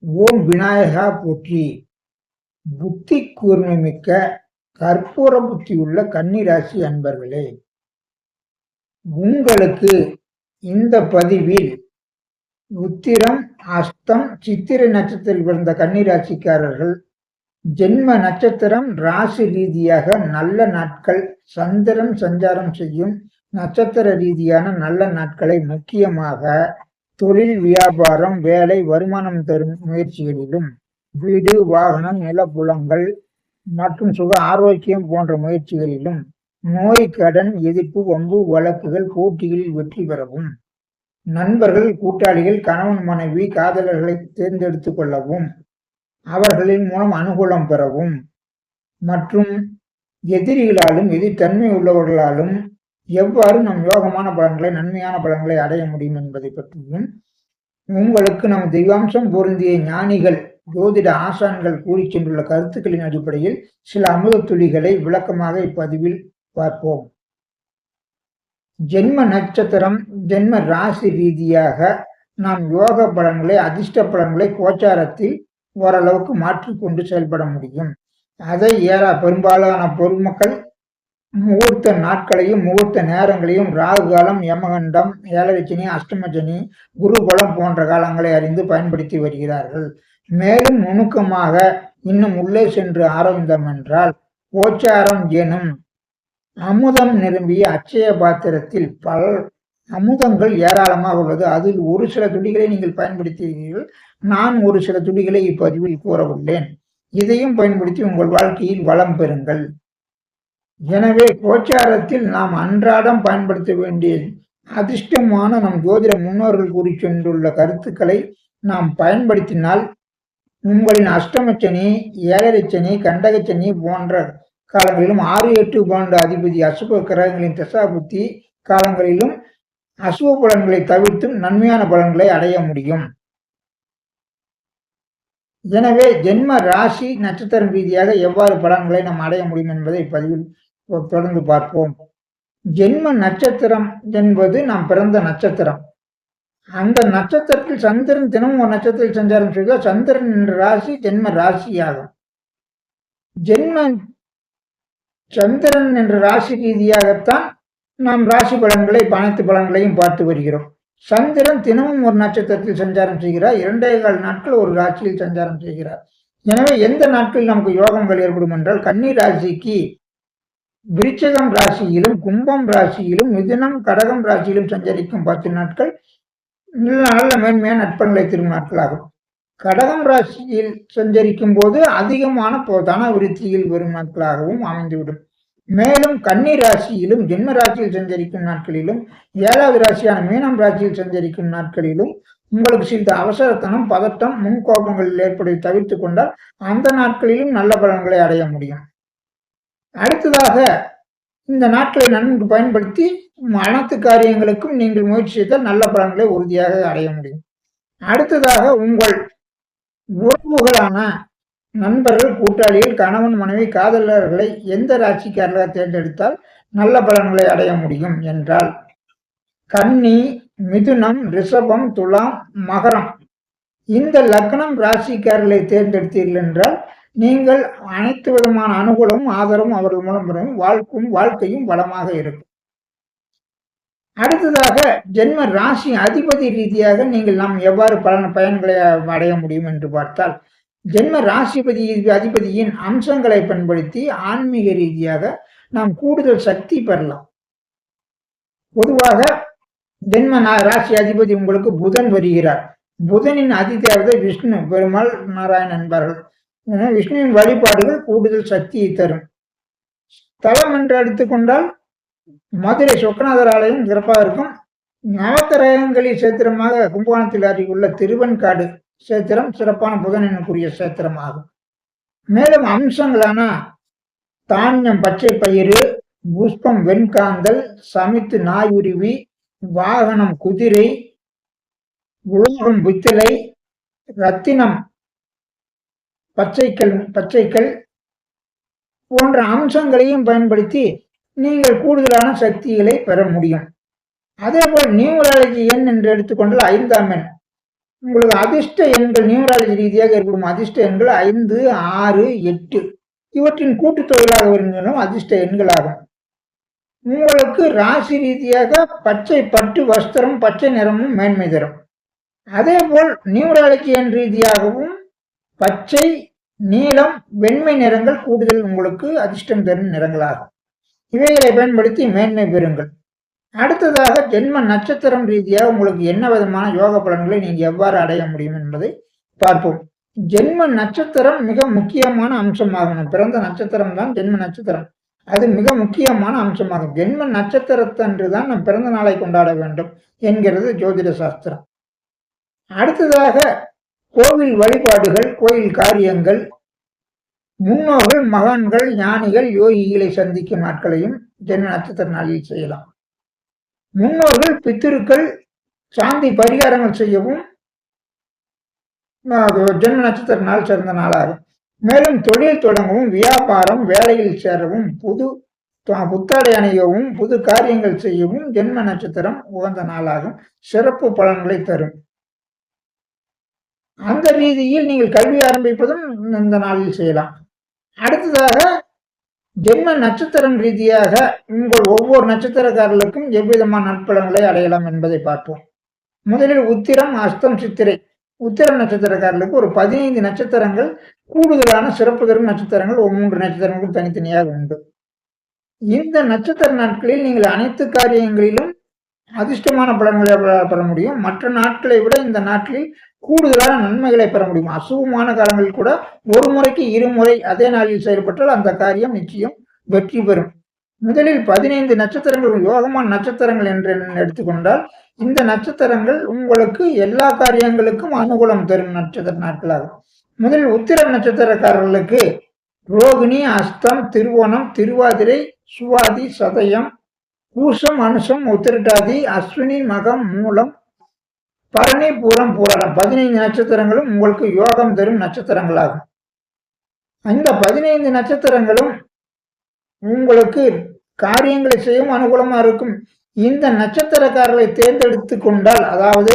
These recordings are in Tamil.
ஓம் விநாயகா போற்றி. புத்தி கூர்மை மிக்க கற்பூர புத்தி உள்ள கன்னிராசி அன்பர்களே, உங்களுக்கு இந்த பதிவில் உத்திரம், அஸ்தம், சித்திரை நட்சத்திரத்தில் பிறந்த கன்னிராசிக்காரர்கள் ஜென்ம நட்சத்திரம் ராசி ரீதியாக நல்ல நாட்கள், சந்திரன் சஞ்சாரம் செய்யும் நட்சத்திர ரீதியான நல்ல நாட்களை முக்கியமாக தொழில், வியாபாரம், வேலை, வருமானம் தரும் முயற்சிகளிலும், வீடு, வாகனம், நிலப்புலங்கள் மற்றும் சுக ஆரோக்கியம் போன்ற முயற்சிகளிலும், நோய், கடன், எதிர்ப்பு, வம்பு, வழக்குகள், போட்டிகளில் வெற்றி பெறவும், நண்பர்கள், கூட்டாளிகள், கணவன், மனைவி, காதலர்களை தேர்ந்தெடுத்துக் கொள்ளவும், அவர்களின் மூலம் அனுகூலம் பெறவும் மற்றும் எதிரிகளாலும் எதிர்த்தன்மை உள்ளவர்களாலும் எவ்வாறு நம் யோகமான பலன்களை, நன்மையான பலன்களை அடைய முடியும் என்பதை பற்றியும், உங்களுக்கு நம் தெய்வாம்சம் பொருந்திய ஞானிகள், ஜோதிட ஆசான்கள் கூறி சென்றுள்ள கருத்துக்களின் அடிப்படையில் சில அமுத துளிகளை விளக்கமாக இப்பதிவில் பார்ப்போம். ஜென்ம நட்சத்திரம், ஜென்ம ராசி ரீதியாக நாம் யோக பலன்களை, அதிர்ஷ்ட பலன்களை கோச்சாரத்தில் ஓரளவுக்கு மாற்றிக்கொண்டு செயல்பட முடியும். அதை பெரும்பாலான பொதுமக்கள் முகூர்த்த நாட்களையும் முகூர்த்த நேரங்களையும், ராகு காலம், யமகண்டம், ஏழரைச்சனி, அஷ்டமச்சனி, குருபலம் போன்ற காலங்களை அறிந்து பயன்படுத்தி வருகிறார்கள். மேலும் நுணுக்கமாக இன்னும் உள்ளே சென்று ஆரம்பித்தோம் என்றால், கோச்சாரம் எனும் அமுதம் நிரம்பிய அட்சய பாத்திரத்தில் பல அமுதங்கள் ஏராளமாக உள்ளது. அதில் ஒரு சில துளிகளை நீங்கள் பயன்படுத்துகிறீர்கள். நான் ஒரு சில துளிகளை இப்பதிவில் கூற உள்ளேன். இதையும் பயன்படுத்தி உங்கள் வாழ்க்கையில் வளம் பெறுங்கள். எனவே கோச்சாரத்தில் நாம் அன்றாடம் பயன்படுத்த வேண்டிய அதிர்ஷ்டமான நம் ஜோதிட முன்னோர்கள் கூறி சென்றுள்ள கருத்துக்களை நாம் பயன்படுத்தினால் உங்களின் அஷ்டமச்சனி, ஏழரைச்சனி, கண்டகச்சனி போன்ற காலங்களிலும், 6, 8 போன்ற அதிபதி அசுப கிரகங்களின் தசாபுத்தி காலங்களிலும் அசுப பலன்களை தவிர்த்தும் நன்மையான பலன்களை அடைய முடியும். எனவே ஜென்ம ராசி நட்சத்திரம் ரீதியாக எவ்வாறு பலன்களை நாம் அடைய முடியும் என்பதை இப்பதிவில் தொடர்ந்து பார்ப்போம். ஜென்ம நட்சத்திரம் என்பது நாம் பிறந்த நட்சத்திரம். அந்த நட்சத்திரத்தில் சந்திரன் தினமும் ஒரு நட்சத்திரத்தில் சஞ்சாரம் செய்தால் சந்திரன் என்ற ராசி ஜென்ம ராசியாகும். சந்திரன் என்ற ராசி ரீதியாகத்தான் நாம் ராசி பலன்களை, அனைத்து பலன்களையும் பார்த்து வருகிறோம். சந்திரன் தினமும் ஒரு நட்சத்திரத்தில் சஞ்சாரம் செய்கிறார். 2.25 நாட்கள் ஒரு ராசியில் சஞ்சாரம் செய்கிறார். எனவே எந்த நாட்களில் நமக்கு யோகங்கள் ஏற்படும் என்றால், கன்னி ராசிக்கு விருச்சிகம் ராசியிலும், கும்பம் ராசியிலும், மிதுனம், கடகம் ராசியிலும் சஞ்சரிக்கும் 10 நாட்கள் நல்ல மேன்மையான நட்பங்களை தரும் நாட்களாகும். கடகம் ராசியில் சஞ்சரிக்கும் போது அதிகமான தன விருத்தியில் வரும் நாட்களாகவும் அமைந்துவிடும். மேலும் கன்னி ராசியிலும், ஜென்ம ராசியில் சஞ்சரிக்கும் நாட்களிலும், 7வது ராசியான மீனம் ராசியில் சஞ்சரிக்கும் நாட்களிலும் உங்களுக்கு சிறிது அவசரத்தனம், பதட்டம், முன்கோபங்களில் ஏற்படுவதை தவிர்த்து கொண்டால் அந்த நாட்களிலும் நல்ல பலன்களை அடைய முடியும். அடுத்ததாக இந்த நாட்களை நன்கு பயன்படுத்தி அனைத்து காரியங்களுக்கும் நீங்கள் முயற்சி செய்தால் நல்ல பலன்களை உறுதியாக அடைய முடியும். அடுத்ததாக உங்கள் உறவுகளான நண்பர்கள், கூட்டாளிகள், கணவன், மனைவி, காதலர்களை எந்த ராசிக்காரர்களாக தேர்ந்தெடுத்தால் நல்ல பலன்களை அடைய முடியும் என்றால், கன்னி, மிதுனம், ரிஷபம், துலாம், மகரம் இந்த லக்னம் ராசிக்காரர்களை தேர்ந்தெடுத்தீர்கள் என்றால் நீங்கள் அனைத்து விதமான அனுகூலமும் ஆதரவும் அவர்கள் மூலம் பெறும், வாழ்க்கையும் வளமாக இருக்கும். அடுத்ததாக ஜென்ம ராசி அதிபதி ரீதியாக நீங்கள் நாம் எவ்வாறு பயன்களை அடைய முடியும் என்று பார்த்தால், ஜென்ம ராசிபதி அதிபதியின் அம்சங்களை பயன்படுத்தி ஆன்மீக ரீதியாக நாம் கூடுதல் சக்தி பெறலாம். பொதுவாக ஜென்ம ராசி அதிபதி உங்களுக்கு புதன் வருகிறார். புதனின் அதிதேவதை விஷ்ணு பெருமாள் நாராயணன் என்பார்கள். விஷ்ணுவின் வழிபாடுகள் கூடுதல் சக்தியை தரும். தலம் என்று எடுத்துக்கொண்டால் மதுரை சொக்கநாதர் ஆலயம் சிறப்பாக இருக்கும். நவக்கிரகங்களில் சேத்திரமாக கும்பகோணத்தில் அருகிலுள்ள திருவெண்காடு சேத்திரம் சிறப்பான புதனுக்குரிய சேத்திரம் ஆகும். மேலும் அம்சங்களான தானியம் பச்சை பயிறு, புஷ்பம் வெண்காந்தல், சமித்து நாயுருவி, வாகனம் குதிரை, உலோகம் பித்தளை, ரத்தினம் பச்சைக்கல் போன்ற அம்சங்களையும் பயன்படுத்தி நீங்கள் கூடுதலான சக்திகளை பெற முடியும். அதே போல் நியூமராலஜி எண் என்று எடுத்துக்கொண்டால் 5ஆம் எண் உங்களுக்கு அதிர்ஷ்ட எண்கள் நியூமராலஜி ரீதியாக ஏற்படும் அதிர்ஷ்ட எண்கள் 5, 6, 8 இவற்றின் கூட்டுத்தொகையாக வருகின்றன அதிர்ஷ்ட எண்களாகும். உங்களுக்கு ராசி ரீதியாக பச்சை பட்டு வஸ்திரம் பச்சை நிறமும் மேன்மை தரும். அதே போல் நியூமராலஜி எண் ரீதியாகவும் பச்சை, நீலம், வெண்மை நிறங்கள் கூடுதல் உங்களுக்கு அதிர்ஷ்டம் தரும் நிறங்களாகும். இவைகளை பயன்படுத்தி மேன்மை பெறுங்கள். அடுத்ததாக ஜென்ம நட்சத்திரம் ரீதியாக உங்களுக்கு என்ன விதமான யோக பலன்களை நீங்க எவ்வாறு அடைய முடியும் என்பதை பார்ப்போம். ஜென்ம நட்சத்திரம் மிக முக்கியமான அம்சமாகும். பிறந்த நட்சத்திரம் தான் ஜென்ம நட்சத்திரம். அது மிக முக்கியமான அம்சமாகும். ஜென்ம நட்சத்திரத்தன்று தான் நம் பிறந்த நாளை கொண்டாட வேண்டும் என்கிறது ஜோதிட சாஸ்திரம். அடுத்ததாக கோவில் வழிபாடுகள், கோயில் காரியங்கள், முன்னோர்கள், மகான்கள், ஞானிகள், யோகிகளை சந்திக்கும் நாட்களையும் ஜென்ம நட்சத்திர நாளில் செய்யலாம். முன்னோர்கள், பித்திருக்கள் சாந்தி பரிகாரங்கள் செய்யவும் ஜென்ம நட்சத்திர நாள் சிறந்த நாளாகும். மேலும் தொழில் தொடங்கவும், வியாபாரம், வேலையில் சேரவும், புத்தாடை அணியவும், புது காரியங்கள் செய்யவும் ஜென்ம நட்சத்திரம் உகந்த நாளாகும். சிறப்பு பலன்களை தரும். அந்த ரீதியில் நீங்கள் கல்வி ஆரம்பிப்பதும் இந்த நாளில் செய்யலாம். அடுத்ததாக ஜென்ம நட்சத்திரம் ரீதியாக உங்கள் ஒவ்வொரு நட்சத்திரக்காரர்களுக்கும் எவ்விதமான நட்பலன்களை அடையலாம் என்பதை பார்ப்போம். முதலில் உத்திரம், அஸ்தம், சித்திரை. உத்திரம் நட்சத்திரக்காரர்களுக்கு ஒரு 15 நட்சத்திரங்கள் கூடுதலான சிறப்பு தரும் நட்சத்திரங்கள் 3 நட்சத்திரங்களுக்கும் தனித்தனியாக உண்டு. இந்த நட்சத்திர நாட்களில் நீங்கள் அனைத்து காரியங்களிலும் அதிர்ஷ்டமான பலன்களை பெற முடியும். மற்ற நாட்களை விட இந்த நாட்களில் கூடுதலான நன்மைகளை பெற முடியும். அசுபமான காலங்களில் கூட ஒரு முறைக்கு 2 முறை அதே நாளில் செயல்பட்டால் அந்த காரியம் நிச்சயம் வெற்றி பெறும். முதலில் 15 நட்சத்திரங்கள் யோகமான நட்சத்திரங்கள் என்று எடுத்துக்கொண்டால் இந்த நட்சத்திரங்கள் உங்களுக்கு எல்லா காரியங்களுக்கும் அனுகூலம் தரும் நட்சத்திர நாட்களாகும். முதலில் உத்திர நட்சத்திரக்காரர்களுக்கு ரோகிணி, அஸ்தம், திருவோணம், திருவாதிரை, சுவாதி, சதயம், பூசம், அனுசம், உத்திரட்டாதி, அஸ்வினி, மகம், மூலம், பரணி, பூரம், பூராடம் 15 நட்சத்திரங்களும் உங்களுக்கு யோகம் தரும் நட்சத்திரங்களாகும். இந்த 15 நட்சத்திரங்களும் உங்களுக்கு காரியங்களை செய்யும் அனுகூலமா இருக்கும். இந்த நட்சத்திரக்காரர்களை தேர்ந்தெடுத்து கொண்டால், அதாவது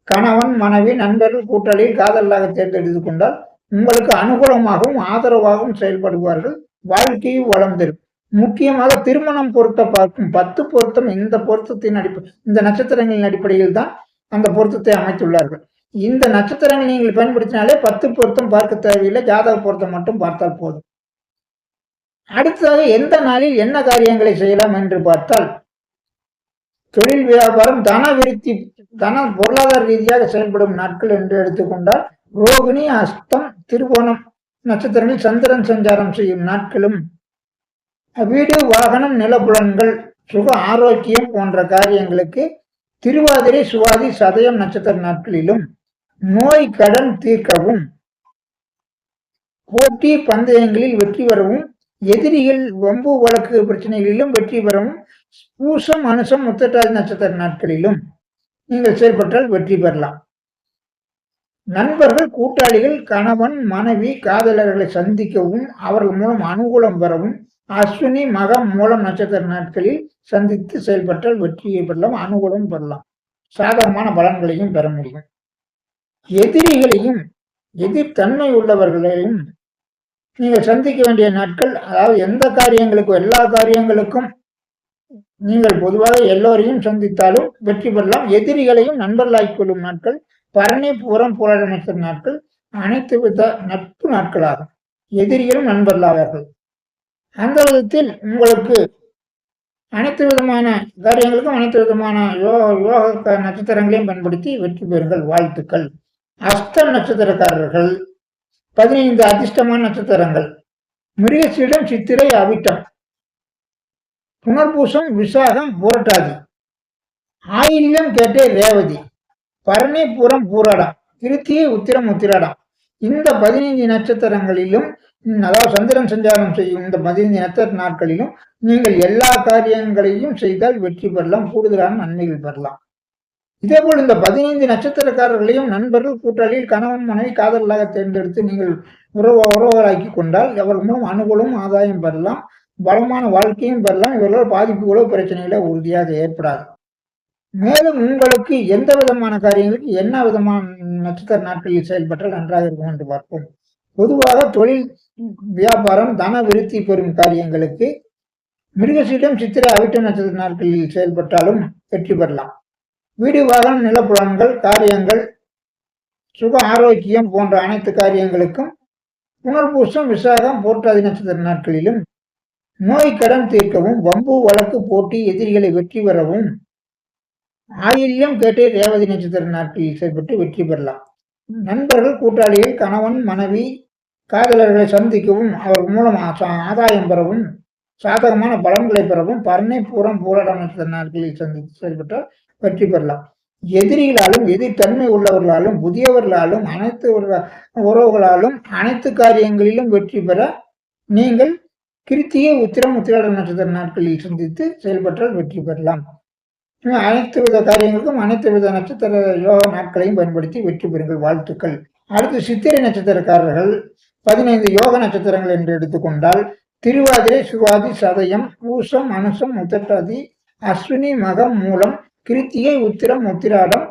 கணவன், மனைவி, நண்பர்கள், கூட்டாளிகள், காதலாக தேர்ந்தெடுத்து கொண்டால் உங்களுக்கு அனுகூலமாகவும் ஆதரவாகவும் செயல்படுவார்கள். வாழ்க்கையும் வளம் தரும். முக்கியமாக திருமணம் பொருத்த பார்க்கும் 10 பொருத்தம் இந்த பொருத்தத்தின் இந்த நட்சத்திரங்களின் அடிப்படையில் தான் அந்த பொருத்தத்தை அமைத்துள்ளார்கள். இந்த நட்சத்திரங்கள் நீங்கள் பயன்படுத்தினாலே 10 பொருத்தம் பார்க்க தேவையில்லை, ஜாதக பொருத்தம் மட்டும் பார்த்தால் போதும். அடுத்ததாக எந்த நாளில் என்ன காரியங்களை செய்யலாம் என்று பார்த்தால், தொழில் வியாபாரம், தன விருத்தி, பொருளாதார ரீதியாக செயல்படும் நாட்கள் என்று எடுத்துக்கொண்டால் ரோகிணி, அஸ்தம், திருவோணம் நட்சத்திரங்களில் சந்திரன் சஞ்சாரம் செய்யும் நாட்களும், வீடு, வாகனம், நிலப்புலன்கள், சுக ஆரோக்கியம் போன்ற காரியங்களுக்கு திருவாதிரை, சுவாதி, சதயம் நட்சத்திர நாட்களிலும், நோய் கடன் தீர்க்கவும், போட்டி பந்தயங்களில் வெற்றி பெறவும், எதிரிகள் வம்பு வழக்கு பிரச்சனைகளிலும் வெற்றி பெறவும், பூசம், அனுசம், உத்திரட்டாதி நட்சத்திர நாட்களிலும் நீங்கள் செயல்பட்டால் வெற்றி பெறலாம். நண்பர்கள், கூட்டாளிகள், கணவன், மனைவி, காதலர்களை சந்திக்கவும் அவர்கள் மூலம் அனுகூலம் பெறவும் அஸ்வினி, மகம், மூலம் நட்சத்திர நாட்களில் சந்தித்து செயல்பட்டால் வெற்றியை பெறலாம், அனுகூலம் பெறலாம், சாதகமான பலன்களையும் பெற முடியும். எதிரிகளையும் எதிர்த்தன்மை உள்ளவர்களையும் நீங்கள் சந்திக்க வேண்டிய நாட்கள், அதாவது எந்த காரியங்களுக்கும் எல்லா காரியங்களுக்கும் நீங்கள் பொதுவாக எல்லோரையும் சந்தித்தாலும் வெற்றி பெறலாம். எதிரிகளையும் நண்பர்களாக்கிக் கொள்ளும் நாட்கள் பரணி, பூரம், பூராட நட்சத்திர நாட்கள் அனைத்து வித நட்பு நாட்களாகும். எதிரிகளும் நண்பர்களாவார்கள். அந்த விதத்தில் உங்களுக்கு அனைத்து விதமான காரியங்களுக்கும் அனைத்து விதமான யோக நட்சத்திரங்களையும் பயன்படுத்தி வெற்றி பெறுங்கள். வாழ்த்துக்கள். அஸ்தம் நட்சத்திரக்காரர்கள் 15 அதிர்ஷ்டமான நட்சத்திரங்கள்: மிருகசீடம், சித்திரை, அவிட்டம், புனர்பூசம், விசாகம், புரட்டாதி, ஆயில்யம், கேட்டை, ரேவதி, பரணி, பூரம், பூராடம், திருத்தியை, உத்திரம், உத்திராடம். இந்த 15 நட்சத்திரங்களிலும், அதாவது சந்திரன் சஞ்சாரம் செய்யும் இந்த 15 நட்சத்திர நாட்களிலும் நீங்கள் எல்லா காரியங்களையும் செய்தால் வெற்றி பெறலாம், கூடுதலான நன்மைகள் பெறலாம். இதே போல் இந்த 15 நட்சத்திரக்காரர்களையும் நண்பர்கள், கூட்டாளிகள், கணவன், மனைவி, காதலாக தேர்ந்தெடுத்து நீங்கள் உறவுகளாக்கி கொண்டால் அவர்கள் மூலம் அனுகூலம், ஆதாயம் பெறலாம், பலமான வாழ்க்கையும் பெறலாம். இவர்களால் பாதிப்புகளோ பிரச்சனைகளோ உறுதியாக ஏற்படாது. மேலும் உங்களுக்கு எந்த விதமான காரியங்களுக்கு என்ன விதமான நட்சத்திர நாட்களில் செயல்பட்டால் நன்றாக இருக்கும் என்று பார்ப்போம். பொதுவாக தொழில், வியாபாரம், தன விருத்தி பெறும் காரியங்களுக்கு மிருகசீடம், சித்திரை, அவிட்ட நட்சத்திர நாட்களில் செயல்பட்டாலும் வெற்றி பெறலாம். வீடு, வாகனம், நிலப்புலன்கள் காரியங்கள், சுக ஆரோக்கியம் போன்ற அனைத்து காரியங்களுக்கும் புனர்பூசம், விசாகம், போற்றாதி நட்சத்திர நாட்களிலும் நோய் கடன் தீர்க்கவும், வம்பு, வழக்கு, போட்டி, எதிரிகளை வெற்றி பெறவும், ஆயில்யம், கேட்டை, ரேவதி நட்சத்திர நாட்களில் செயல்பட்டு வெற்றி பெறலாம். நண்பர்கள், கூட்டாளிகள், கணவன், மனைவி, காதலர்களை சந்திக்கவும், அவர் மூலம் ஆதாயம் பெறவும், சாதகமான பலன்களை பெறவும், பரணை, பூரம், பூராடம் நட்சத்திர நாட்களில் சந்தித்து செயல்பட்டால் வெற்றி பெறலாம். எதிரிகளாலும், எதிர்த்தன்மை உள்ளவர்களாலும், புதியவர்களாலும், அனைத்து உறவுகளாலும் அனைத்து காரியங்களிலும் வெற்றி பெற நீங்கள் கிருத்திகை, உத்திரம், உத்திராடம் நட்சத்திர நாட்களில் சந்தித்து செயல்பட்டால் வெற்றி பெறலாம். அனைத்து வித காரியங்களுக்கும் அனைத்து வித நட்சத்திர யோக நாட்களையும் பயன்படுத்தி வெற்றி பெறுங்கள். வாழ்த்துக்கள். அடுத்து சித்திரை நட்சத்திரக்காரர்கள் 15 யோக நட்சத்திரங்கள் என்று எடுத்துக்கொண்டால் திருவாதிரை, சுவாதி, சதயம், பூசம், அனுசம், உத்திரட்டாதி, அஸ்வினி, மகம், மூலம், கிருத்திகை, உத்திரம், உத்திராடம்,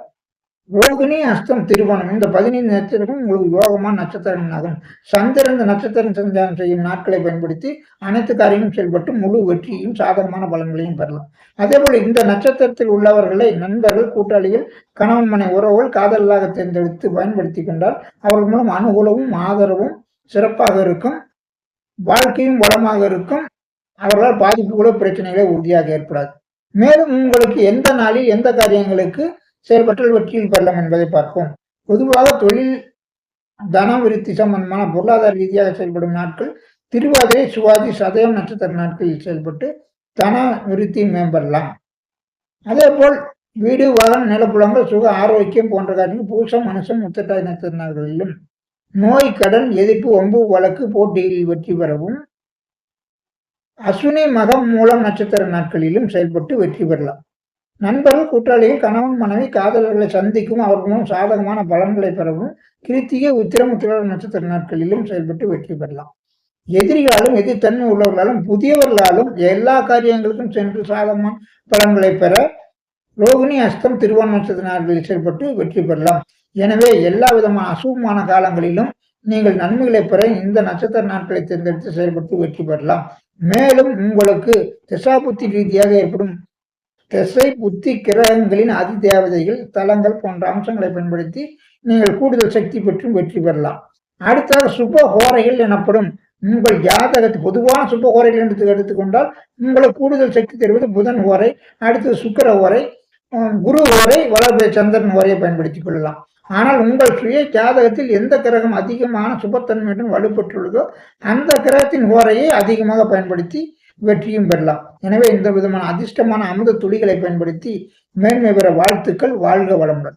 ரோகிணி, அஸ்தம், திருவோணம் இந்த 15 நட்சத்திரம் உங்களுக்கு யோகமான நட்சத்திரமாகும். சந்திரன் இந்த நட்சத்திரம் சஞ்சாரம் செய்யும் நாட்களை பயன்படுத்தி அனைத்து காரியங்களும் செயல்பட்டு முழு வெற்றியும் சாதகமான பலன்களையும் பெறலாம். அதே போல இந்த நட்சத்திரத்தில் உள்ளவர்களை நண்பர்கள், கூட்டாளிகள், கணவன் மனை உறவுகள் காதலாக தேர்ந்தெடுத்து பயன்படுத்தி கொண்டால் அவர்கள் மூலம் அனுகூலமும் ஆதரவும் சிறப்பாக இருக்கும். வாழ்க்கையும் வளமாக இருக்கும். அவர்களால் பாதிப்புகளோ பிரச்சனைகளோ உறுதியாக ஏற்படாது. மேலும் உங்களுக்கு எந்த நாளில் எந்த காரியங்களுக்கு செயல்பட்டால் வெற்றியில் பெறலாம் என்பதை பார்ப்போம். பொதுவாக தொழில், தன விருத்தி சம்பந்தமான பொருளாதார ரீதியாக செயல்படும் நாட்கள் திருவாதிரை, சுவாதி, சதயம் நட்சத்திர நாட்களில் செயல்பட்டு தன விருத்தி மேம்படலாம். அதே போல் வீடு, வாகனம், நிலப்புலங்கள், சுக ஆரோக்கியம் போன்ற காரியங்கள் பூசம், மனுஷம், உத்திரட்டாதி நட்சத்திர நாட்களிலும் நோய், கடன், எதிர்ப்பு, வம்பு, வழக்கு, போட்டிகளில் வெற்றி பெறவும், அஸ்வினி, மகம், மூலம் நட்சத்திர நாட்களிலும் செயல்பட்டு வெற்றி பெறலாம். நண்பர்கள், கூட்டாளிகள், கணவன், மனைவி, காதலர்களை சந்திக்கும் அவர்கள் மூலம் சாதகமான பலன்களை பெறவும், கிருத்திகை, உத்திரம், உத்திராடம் நட்சத்திர நாட்களிலும் செயல்பட்டு வெற்றி பெறலாம். எதிரிகளாலும், எதிர்த்தன்மை உள்ளவர்களாலும், புதியவர்களாலும் எல்லா காரியங்களுக்கும் சென்று சாதகமான பலன்களை பெற ரோகிணி, அஸ்தம், திருவோணம் நட்சத்திர நாட்களில் செயல்பட்டு வெற்றி பெறலாம். எனவே எல்லா விதமான அசுபமான காலங்களிலும் நீங்கள் நன்மைகளை பெற இந்த நட்சத்திர நாட்களை தேர்ந்தெடுத்து செயல்பட்டு வெற்றி பெறலாம். மேலும் உங்களுக்கு திசாபுத்தி ரீதியாக ஏற்படும் திசை, புத்தி, கிரகங்களின் அதி தேவதைகள், தலங்கள் போன்ற அம்சங்களை பயன்படுத்தி நீங்கள் கூடுதல் சக்தி பெற்றும் வெற்றி பெறலாம். அடுத்ததாக சுப ஹோரைகள் எனப்படும் உங்கள் ஜாதகத்தை பொதுவான சுப ஹோரைகள் என்று எடுத்துக்கொண்டால் உங்களுக்கு கூடுதல் சக்தி தருவது புதன் ஹோரை, அடுத்து சுக்கிர ஹோரை, குரு ஹோரை, வளர்பிறை சந்திரன் ஹோரையை பயன்படுத்திக் கொள்ளலாம். ஆனால் உங்கள் சுய ஜாதகத்தில் எந்த கிரகம் அதிகமான சுபத்தன்மையுடன் வலுப்பெற்றுள்ளதோ அந்த கிரகத்தின் ஹோரையை அதிகமாக பயன்படுத்தி வெற்றியும் பெறலாம். எனவே இந்த விதமான அதிர்ஷ்டமான அமுத துளிகளை பயன்படுத்தி மேன்மை பெற வாழ்த்துக்கள். வாழ்க வளமுடன்.